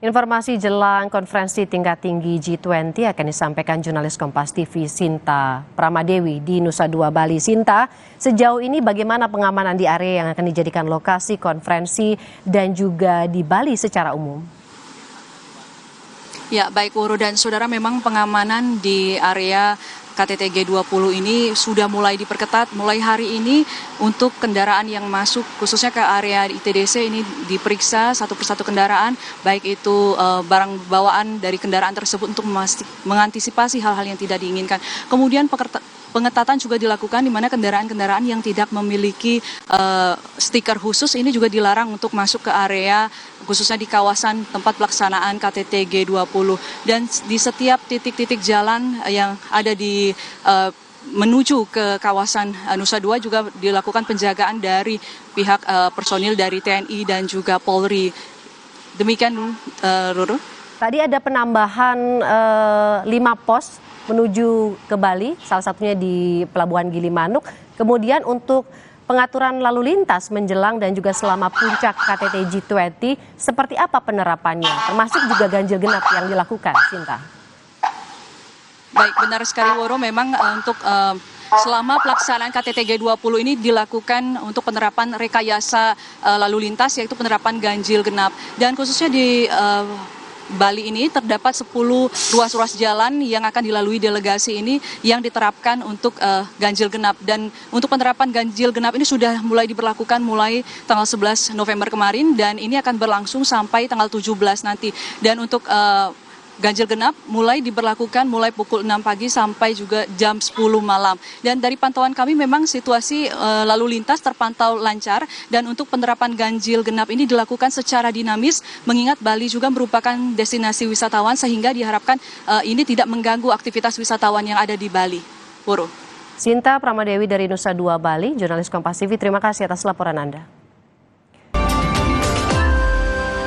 Informasi jelang konferensi tingkat tinggi G20 akan disampaikan jurnalis Kompas TV Sinta Pramadewi di Nusa Dua Bali. Sinta, sejauh ini bagaimana pengamanan di area yang akan dijadikan lokasi konferensi dan juga di Bali secara umum? Ya, baik Wuru dan saudara, memang pengamanan di area KTT G20 ini sudah mulai diperketat mulai hari ini untuk kendaraan yang masuk khususnya ke area ITDC ini diperiksa satu persatu kendaraan, baik itu barang bawaan dari kendaraan tersebut untuk mengantisipasi hal-hal yang tidak diinginkan. Kemudian pengetatan juga dilakukan di mana kendaraan-kendaraan yang tidak memiliki stiker khusus ini juga dilarang untuk masuk ke area khususnya di kawasan tempat pelaksanaan KTT G20. Dan di setiap titik-titik jalan yang ada di menuju ke kawasan Nusa Dua juga dilakukan penjagaan dari pihak personil dari TNI dan juga Polri. Demikian, Ruru. Tadi ada penambahan 5 pos menuju ke Bali, salah satunya di Pelabuhan Gilimanuk. Kemudian untuk pengaturan lalu lintas menjelang dan juga selama puncak KTT G20, seperti apa penerapannya? Termasuk juga ganjil genap yang dilakukan, Sinta. Baik, benar sekali Woro, memang untuk selama pelaksanaan KTT G20 ini dilakukan untuk penerapan rekayasa lalu lintas, yaitu penerapan ganjil genap. Dan khususnya di Bali ini terdapat 10 ruas-ruas jalan yang akan dilalui delegasi ini yang diterapkan untuk ganjil genap. Dan untuk penerapan ganjil genap ini sudah mulai diberlakukan mulai tanggal 11 November kemarin dan ini akan berlangsung sampai tanggal 17 nanti. Dan untuk ganjil genap mulai diberlakukan mulai pukul 6 pagi sampai juga jam 10 malam. Dan dari pantauan kami memang situasi lalu lintas terpantau lancar dan untuk penerapan ganjil genap ini dilakukan secara dinamis mengingat Bali juga merupakan destinasi wisatawan sehingga diharapkan ini tidak mengganggu aktivitas wisatawan yang ada di Bali. Puro. Sinta Pramadewi dari Nusa Dua Bali, jurnalis Kompas TV, terima kasih atas laporan Anda.